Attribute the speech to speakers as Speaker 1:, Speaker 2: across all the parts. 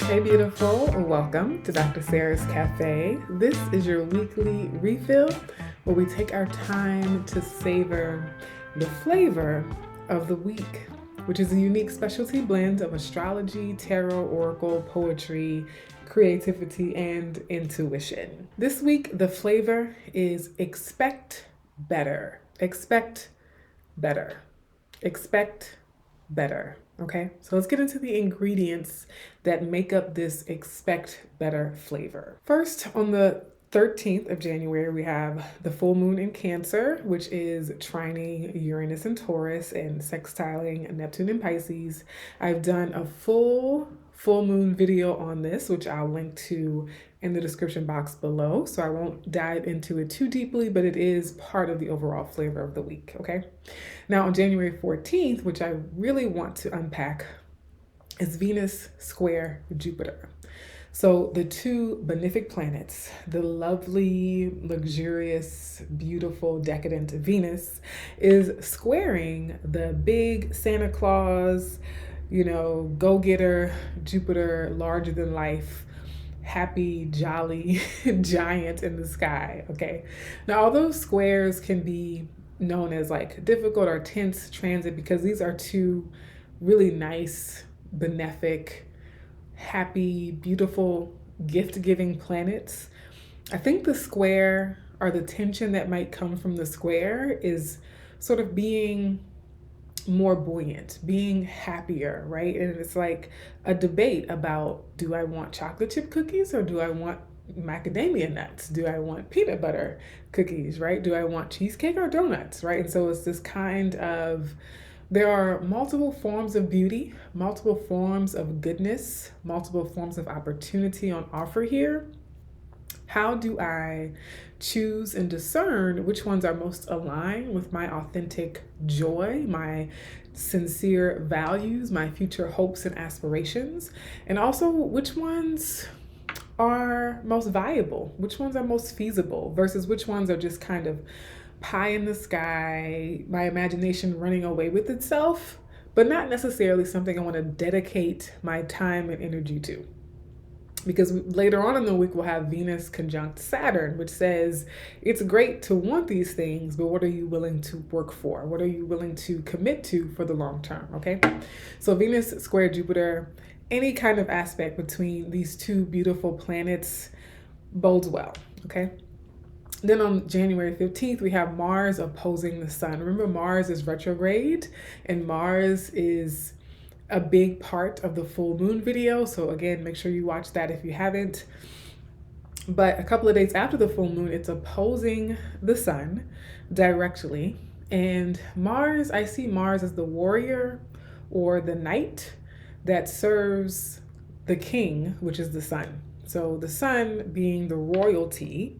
Speaker 1: Hey beautiful, welcome to Dr. Sarah's Café. This is your weekly refill where we take our time to savor the flavor of the week, which is a unique specialty blend of astrology, tarot, oracle, poetry, creativity, and intuition. This week, the flavor is expect better. Expect better. Expect better. Okay, so let's get into the ingredients that make up this expect better flavor. First, on the 13th of January, we have the full moon in Cancer, which is trining Uranus and Taurus and sextiling Neptune and Pisces. I've done a full moon video on this, which I'll link to in the description box below. So I won't dive into it too deeply, but it is part of the overall flavor of the week, okay? Now on January 14th, which I really want to unpack, is Venus square Jupiter. So the two benefic planets, the lovely, luxurious, beautiful, decadent Venus is squaring the big Santa Claus, go-getter Jupiter, larger than life, happy, jolly giant in the sky, okay? Now, all those squares can be known as like difficult or tense transit because these are two really nice, benefic, happy, beautiful, gift-giving planets. I think the square or the tension that might come from the square is sort of being more buoyant, being happier, right? And it's like a debate about, do I want chocolate chip cookies or do I want macadamia nuts? Do I want peanut butter cookies, right? Do I want cheesecake or donuts, right? And so it's this kind of, there are multiple forms of beauty, multiple forms of goodness, multiple forms of opportunity on offer here. How do I choose and discern which ones are most aligned with my authentic joy, my sincere values, my future hopes and aspirations, and also which ones are most viable, which ones are most feasible versus which ones are just kind of pie in the sky, my imagination running away with itself, but not necessarily something I want to dedicate my time and energy to. Because later on in the week, we'll have Venus conjunct Saturn, which says it's great to want these things, but what are you willing to work for? What are you willing to commit to for the long term, okay? So Venus square Jupiter, any kind of aspect between these two beautiful planets bodes well, okay? Then on January 15th, we have Mars opposing the sun. Remember, Mars is retrograde, and Mars is a big part of the full moon video. So again, make sure you watch that if you haven't. But a couple of days after the full moon, it's opposing the sun directly. And Mars, I see Mars as the warrior or the knight that serves the king, which is the sun. So the sun being the royalty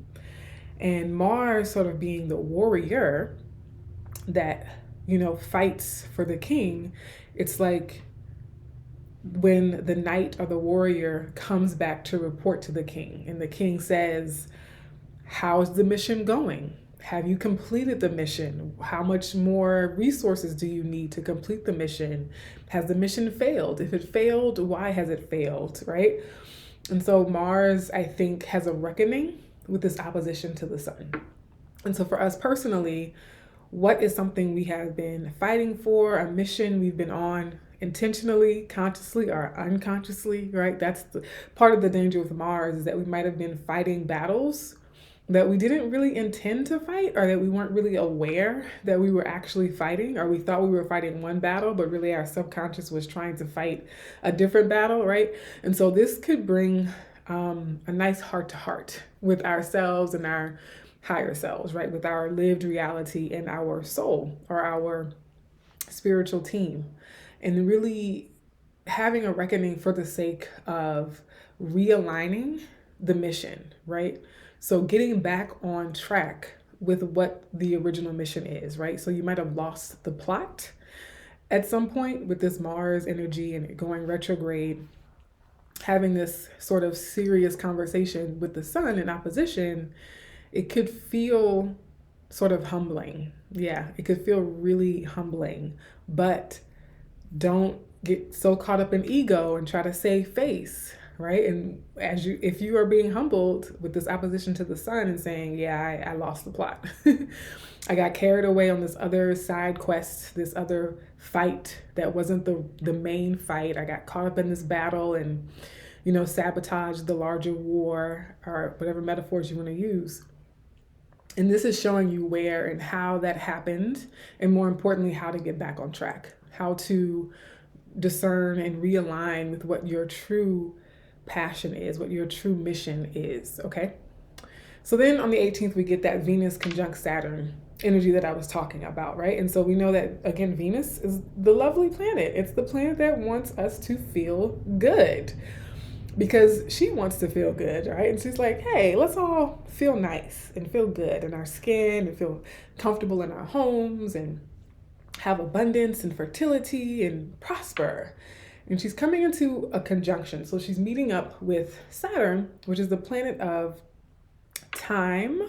Speaker 1: and Mars sort of being the warrior that, fights for the king. It's like when the knight or the warrior comes back to report to the king and the king says, how's the mission going? Have you completed the mission? How much more resources do you need to complete the mission? Has the mission failed? If it failed, why has it failed, right? And so Mars, I think, has a reckoning with this opposition to the sun. And so for us personally, what is something we have been fighting for, a mission we've been on intentionally, consciously, or unconsciously, right? That's part of the danger with Mars, is that we might have been fighting battles that we didn't really intend to fight, or that we weren't really aware that we were actually fighting, or we thought we were fighting one battle, but really our subconscious was trying to fight a different battle, right? And so this could bring a nice heart-to-heart with ourselves and our higher selves, right? With our lived reality and our soul or our spiritual team. And really having a reckoning for the sake of realigning the mission, right? So getting back on track with what the original mission is, right? So you might have lost the plot at some point with this Mars energy and it going retrograde, having this sort of serious conversation with the sun in opposition. It could feel sort of humbling. Yeah, it could feel really humbling, but don't get so caught up in ego and try to save face, right? And if you are being humbled with this opposition to the sun and saying, yeah, I lost the plot. I got carried away on this other side quest, this other fight that wasn't the main fight. I got caught up in this battle and, sabotaged the larger war, or whatever metaphors you want to use. And this is showing you where and how that happened, and more importantly, how to get back on track, how to discern and realign with what your true passion is, what your true mission is, okay? So then on the 18th, we get that Venus conjunct Saturn energy that I was talking about, right? And so we know that, again, Venus is the lovely planet. It's the planet that wants us to feel good because she wants to feel good, right? And she's like, hey, let's all feel nice and feel good in our skin and feel comfortable in our homes and have abundance and fertility and prosper. And she's coming into a conjunction. So she's meeting up with Saturn, which is the planet of time,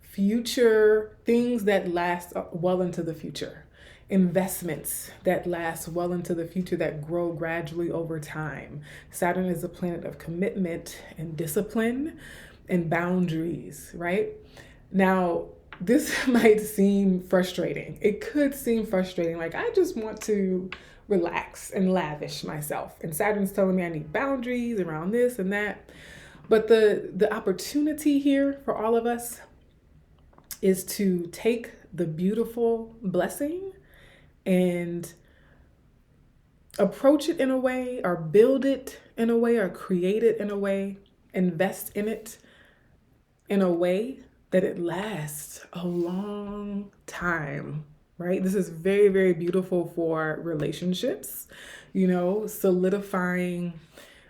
Speaker 1: future, things that last well into the future, investments that last well into the future that grow gradually over time. Saturn is a planet of commitment and discipline and boundaries, right? Now, this might seem frustrating. It could seem frustrating. Like, I just want to relax and lavish myself. And Saturn's telling me I need boundaries around this and that. But the opportunity here for all of us is to take the beautiful blessing and approach it in a way, or build it in a way, or create it in a way, invest in it in a way that it lasts a long time, right? This is very, very beautiful for relationships, solidifying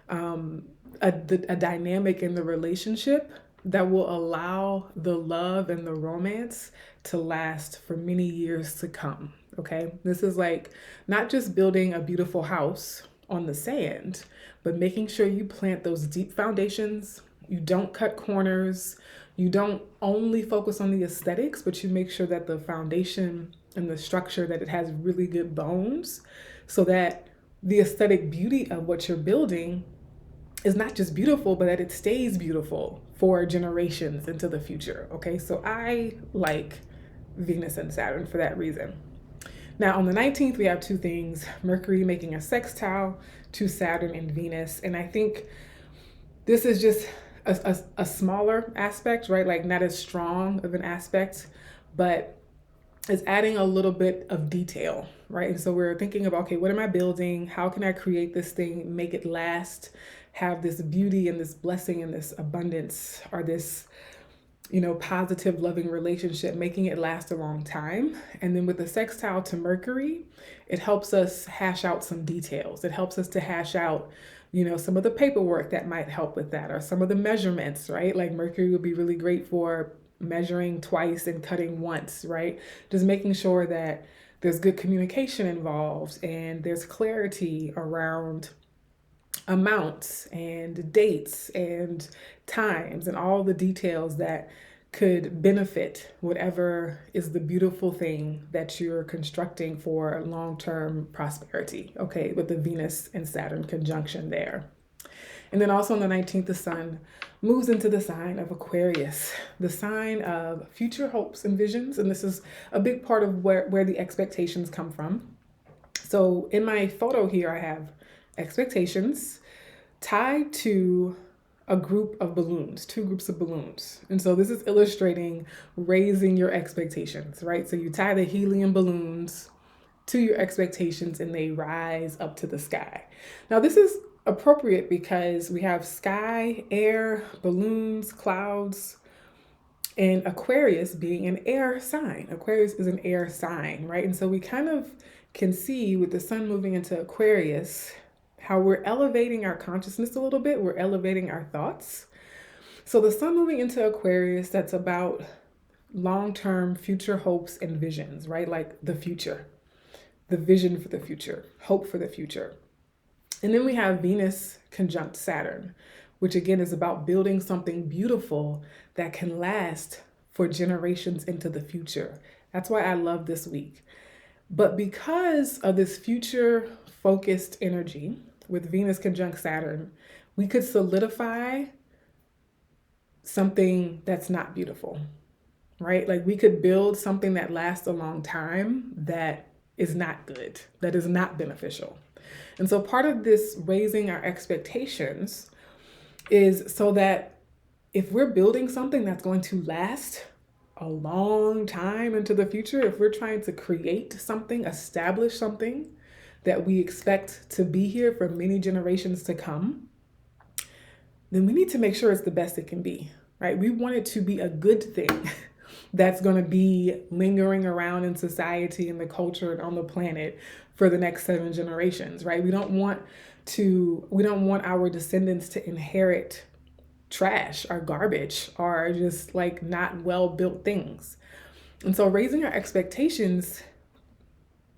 Speaker 1: a dynamic in the relationship that will allow the love and the romance to last for many years to come, okay? This is like not just building a beautiful house on the sand, but making sure you plant those deep foundations. You don't cut corners. You don't only focus on the aesthetics, but you make sure that the foundation and the structure, that it has really good bones, so that the aesthetic beauty of what you're building is not just beautiful, but that it stays beautiful for generations into the future, okay? So I like Venus and Saturn for that reason. Now, on the 19th, we have two things: Mercury making a sextile to Saturn and Venus. And I think this is just a smaller aspect, right? Like, not as strong of an aspect, but it's adding a little bit of detail, right? And so we're thinking about, okay, what am I building? How can I create this thing, make it last, have this beauty and this blessing and this abundance, or this, positive, loving relationship, making it last a long time. And then with the sextile to Mercury, it helps us hash out some details. It helps us to hash out, some of the paperwork that might help with that, or some of the measurements, right? Like, Mercury would be really great for measuring twice and cutting once, right? Just making sure that there's good communication involved and there's clarity around amounts and dates and times and all the details that could benefit whatever is the beautiful thing that you're constructing for long-term prosperity, okay, with the Venus and Saturn conjunction there. And then also on the 19th, the sun moves into the sign of Aquarius, the sign of future hopes and visions. And this is a big part of where the expectations come from. So in my photo here, I have expectations tied to a group of balloons, two groups of balloons. And so this is illustrating raising your expectations, right? So you tie the helium balloons to your expectations and they rise up to the sky. Now, this is appropriate because we have sky, air, balloons, clouds, and Aquarius being an air sign. Aquarius is an air sign, right? And so we kind of can see with the sun moving into Aquarius how we're elevating our consciousness a little bit. We're elevating our thoughts. So the sun moving into Aquarius, that's about long-term future hopes and visions, right? Like the future, the vision for the future, hope for the future. And then we have Venus conjunct Saturn, which again is about building something beautiful that can last for generations into the future. That's why I love this week. But because of this future focused energy with Venus conjunct Saturn, we could solidify something that's not beautiful, right? Like we could build something that lasts a long time that is not good, that is not beneficial. And so part of this raising our expectations is so that if we're building something that's going to last a long time into the future, if we're trying to create something, establish something that we expect to be here for many generations to come, then we need to make sure it's the best it can be, right? We want it to be a good thing that's going to be lingering around in society and the culture and on the planet for the next 7 generations, right? We don't want our descendants to inherit trash or garbage or just like not well built things. And so raising our expectations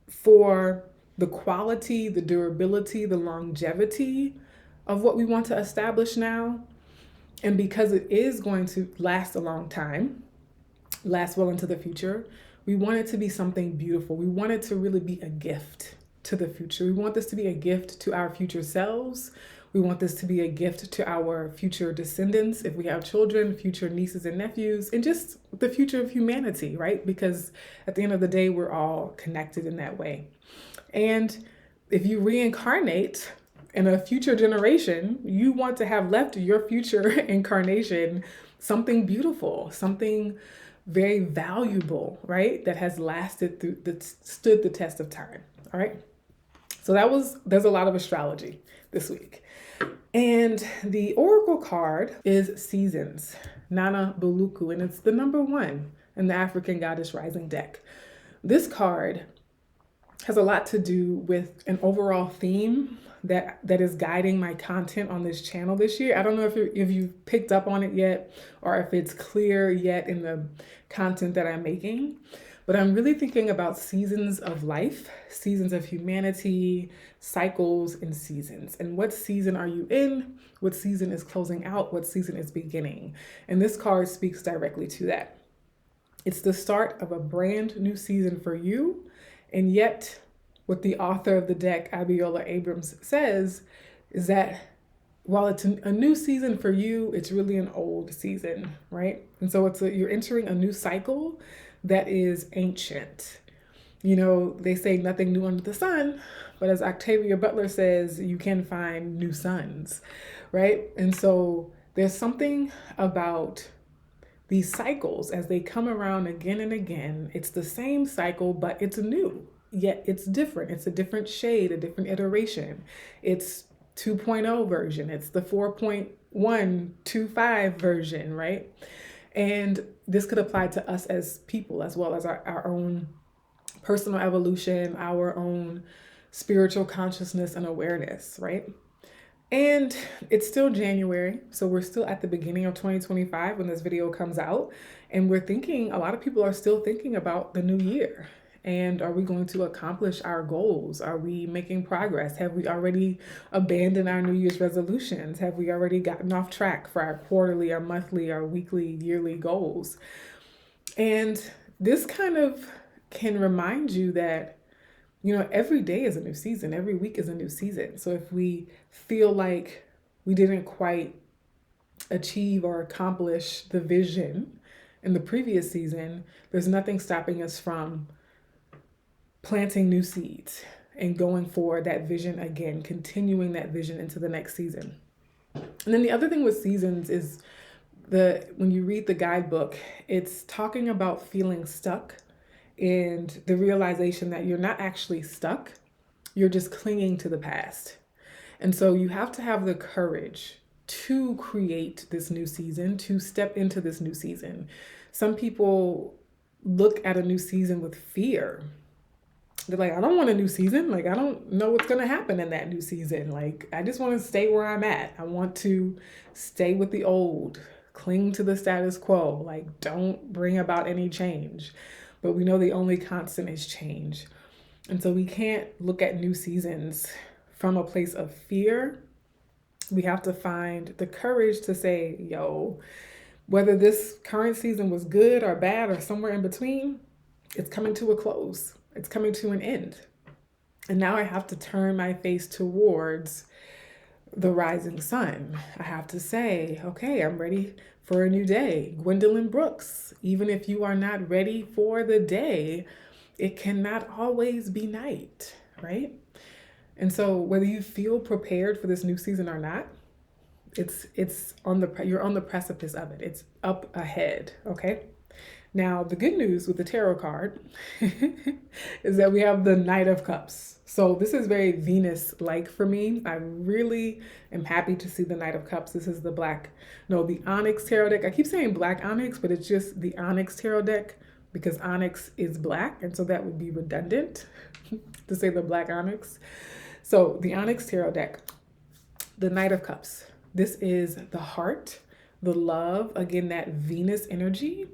Speaker 1: for the quality, the durability, the longevity of what we want to establish now, and because it is going to last a long time, last well into the future, we want it to be something beautiful. We want it to really be a gift to the future. We want this to be a gift to our future selves. We want this to be a gift to our future descendants, if we have children, future nieces and nephews, and just the future of humanity, right? Because at the end of the day, we're all connected in that way. And if you reincarnate in a future generation, you want to have left your future incarnation something beautiful, something very valuable, right? That has lasted stood the test of time. All right. So there's a lot of astrology this week. And the oracle card is Seasons, Nana Buluku, and it's the number 1 in the African Goddess Rising deck. This card has a lot to do with an overall theme that is guiding my content on this channel this year. I don't know if you've picked up on it yet or if it's clear yet in the content that I'm making, but I'm really thinking about seasons of life, seasons of humanity, cycles and seasons. And what season are you in? What season is closing out? What season is beginning? And this card speaks directly to that. It's the start of a brand new season for you, and yet what the author of the deck, Abiola Abrams, says is that while it's a new season for you, it's really an old season, right? And so you're entering a new cycle that is ancient. You know, they say nothing new under the sun, but as Octavia Butler says, you can find new suns, right? And so there's something about these cycles as they come around again and again. It's the same cycle, but it's new. Yet it's different. It's a different shade, a different iteration. It's 2.0 version. It's the 4.125 version, right? And this could apply to us as people as well as our own personal evolution, our own spiritual consciousness and awareness, right? And it's still January, so we're still at the beginning of 2025 when this video comes out. And a lot of people are still thinking about the new year. And are we going to accomplish our goals? Are we making progress? Have we already abandoned our New Year's resolutions? Have we already gotten off track for our quarterly, our monthly, our weekly, yearly goals? And this kind of can remind you that, you know, every day is a new season. Every week is a new season. So if we feel like we didn't quite achieve or accomplish the vision in the previous season, there's nothing stopping us from planting new seeds and going for that vision again, continuing that vision into the next season. And then the other thing with seasons is when you read the guidebook, it's talking about feeling stuck and the realization that you're not actually stuck, you're just clinging to the past. And so you have to have the courage to create this new season, to step into this new season. Some people look at a new season with fear. They're like, I don't want a new season. Like, I don't know what's going to happen in that new season. Like, I just want to stay where I'm at. I want to stay with the old, cling to the status quo. Like, don't bring about any change. But we know the only constant is change. And so we can't look at new seasons from a place of fear. We have to find the courage to say, yo, whether this current season was good or bad or somewhere in between, it's coming to a close. It's coming to an end. And now I have to turn my face towards the rising sun. I have to say, okay, I'm ready for a new day. Gwendolyn Brooks, even if you are not ready for the day, it cannot always be night, right? And so whether you feel prepared for this new season or not, it's on the you're on the precipice of it. It's up ahead, okay? Now, the good news with the tarot card is that we have the Knight of Cups. So this is very Venus-like for me. I really am happy to see the Knight of Cups. This is the the Onyx tarot deck. I keep saying black onyx, but it's just the Onyx tarot deck because onyx is black, and so that would be redundant to say the black onyx. So the Onyx tarot deck, the Knight of Cups. This is the heart, the love, again, that Venus energy.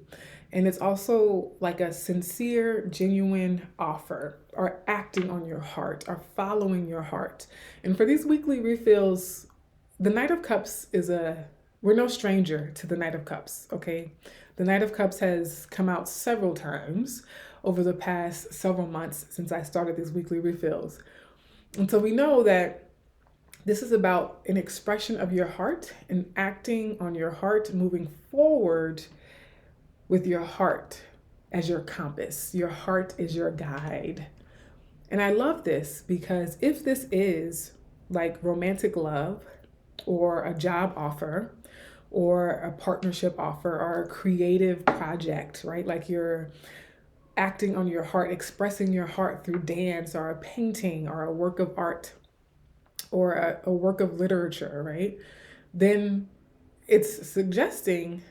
Speaker 1: And it's also like a sincere, genuine offer or acting on your heart or following your heart. And for these weekly refills, the Knight of Cups we're no stranger to the Knight of Cups, okay? The Knight of Cups has come out several times over the past several months since I started these weekly refills. And so we know that this is about an expression of your heart and acting on your heart, moving forward with your heart as your compass. Your heart is your guide. And I love this because if this is like romantic love or a job offer or a partnership offer or a creative project, right? Like you're acting on your heart, expressing your heart through dance or a painting or a work of art or a work of literature, right? Then it's suggesting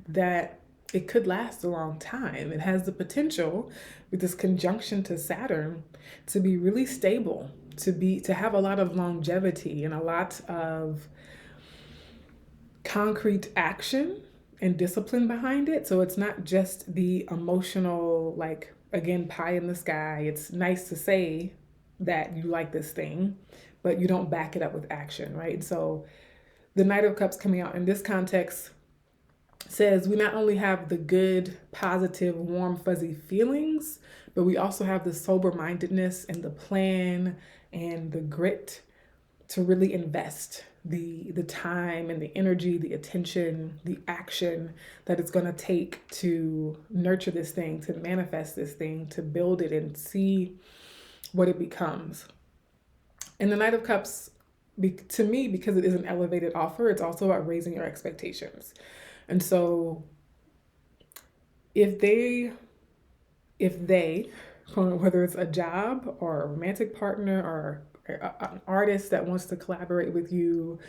Speaker 1: that it could last a long time. It has the potential with this conjunction to Saturn to be really stable, to have a lot of longevity and a lot of concrete action and discipline behind it. So it's not just the emotional, like, again, pie in the sky. It's nice to say that you like this thing, but you don't back it up with action, right? So the Knight of Cups coming out in this context says we not only have the good, positive, warm, fuzzy feelings, but we also have the sober-mindedness and the plan and the grit to really invest the time and the energy, the attention, the action that it's going to take to nurture this thing, to manifest this thing, to build it and see what it becomes. And the Knight of Cups, to me, because it is an elevated offer, it's also about raising your expectations. And so if they, whether it's a job or a romantic partner or an artist that wants to collaborate with you,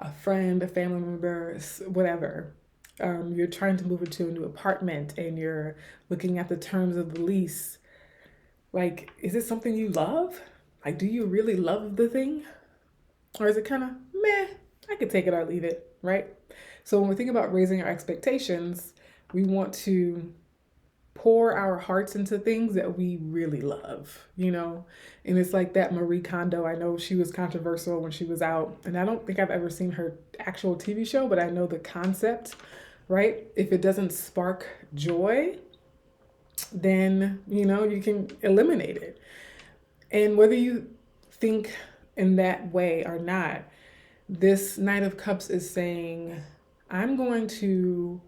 Speaker 1: a friend, a family member, whatever, you're trying to move into a new apartment and you're looking at the terms of the lease, like, is it something you love? Like, do you really love the thing? Or is it kind of meh, I could take it or leave it, right? So when we think about raising our expectations, we want to pour our hearts into things that we really love, And it's like that Marie Kondo. I know she was controversial when she was out, and I don't think I've ever seen her actual TV show, but I know the concept, right? If it doesn't spark joy, then, you can eliminate it. And whether you think in that way or not, this Knight of Cups is saying, I'm going to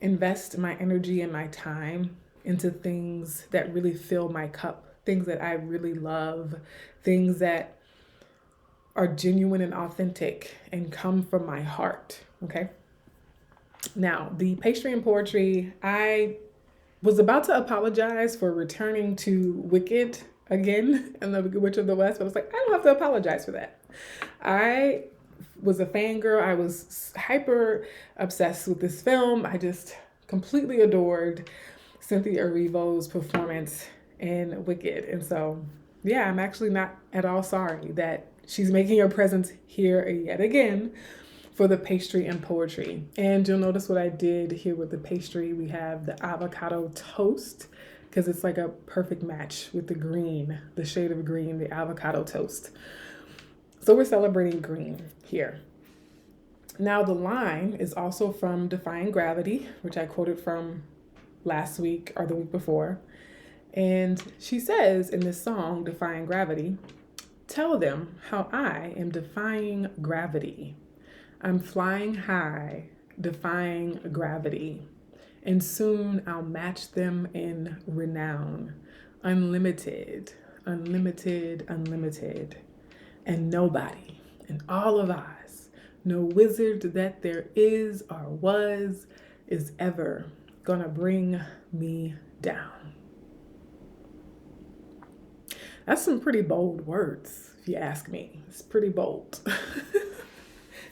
Speaker 1: invest my energy and my time into things that really fill my cup, things that I really love, things that are genuine and authentic and come from my heart, okay? Now, the Pastry and Poetry, I was about to apologize for returning to Wicked again and the Wicked Witch of the West, but I was like, I don't have to apologize for that. I was a fangirl. I was hyper obsessed with this film. I just completely adored Cynthia Erivo's performance in Wicked. And so, yeah, I'm actually not at all sorry that she's making her presence here yet again for the Pastry and Poetry. And you'll notice what I did here with the pastry. We have the avocado toast because it's like a perfect match with the green, the shade of green, the avocado toast. So we're celebrating green here. Now the line is also from Defying Gravity, which I quoted from last week or the week before. And she says in this song, Defying Gravity, tell them how I am defying gravity. I'm flying high, defying gravity. And soon I'll match them in renown. Unlimited, unlimited, unlimited. And nobody in all of Oz, no wizard that there is or was, is ever gonna bring me down. That's some pretty bold words, if you ask me. It's pretty bold.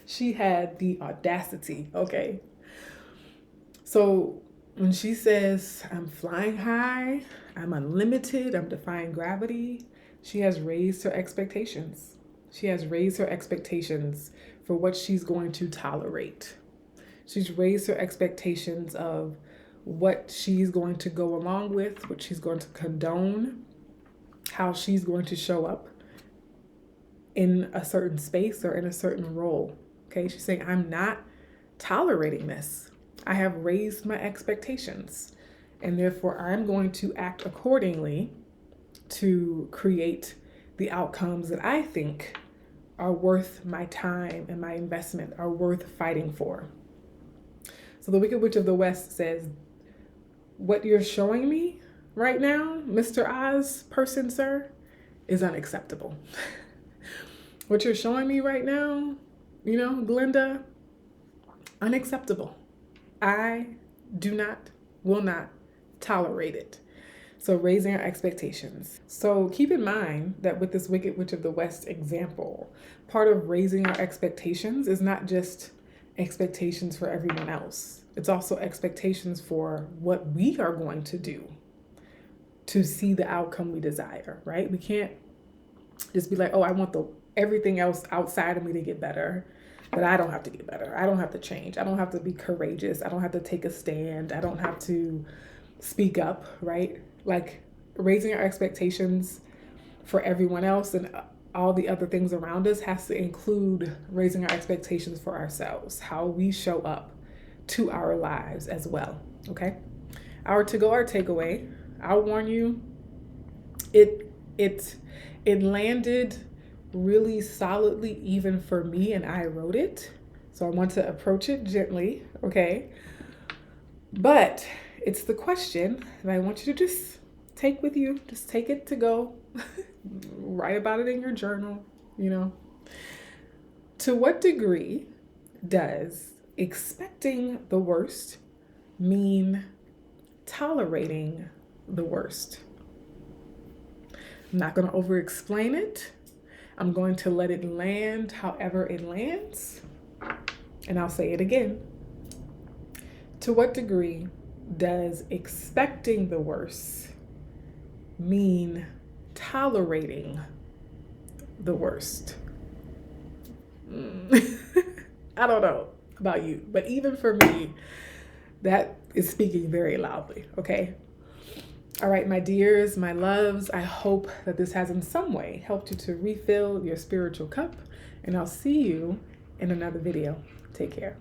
Speaker 1: She had the audacity, okay? So when she says, I'm flying high, I'm unlimited, I'm defying gravity, she has raised her expectations. She has raised her expectations for what she's going to tolerate. She's raised her expectations of what she's going to go along with, what she's going to condone, how she's going to show up in a certain space or in a certain role. Okay, she's saying, I'm not tolerating this. I have raised my expectations, and therefore I'm going to act accordingly to create the outcomes that I think are worth my time and my investment, are worth fighting for. So the Wicked Witch of the West says, what you're showing me right now, Mr. Oz person, sir, is unacceptable. What you're showing me right now, Glenda, unacceptable. I do not, will not tolerate it. So raising our expectations. So keep in mind that with this Wicked Witch of the West example, part of raising our expectations is not just expectations for everyone else. It's also expectations for what we are going to do to see the outcome we desire, right? We can't just be like, oh, I want everything else outside of me to get better, but I don't have to get better. I don't have to change. I don't have to be courageous. I don't have to take a stand. I don't have to speak up, right? Like raising our expectations for everyone else and all the other things around us has to include raising our expectations for ourselves, how we show up to our lives as well, okay? Our takeaway, I'll warn you, it landed really solidly even for me, and I wrote it. So I want to approach it gently, okay? But it's the question that I want you to just take with you. Just take it to go. Write about it in your journal, To what degree does expecting the worst mean tolerating the worst? I'm not going to over-explain it. I'm going to let it land however it lands. And I'll say it again. To what degree does expecting the worst mean tolerating the worst? I don't know about you, but even for me, that is speaking very loudly, okay? All right, my dears, my loves, I hope that this has in some way helped you to refill your spiritual cup, and I'll see you in another video. Take care.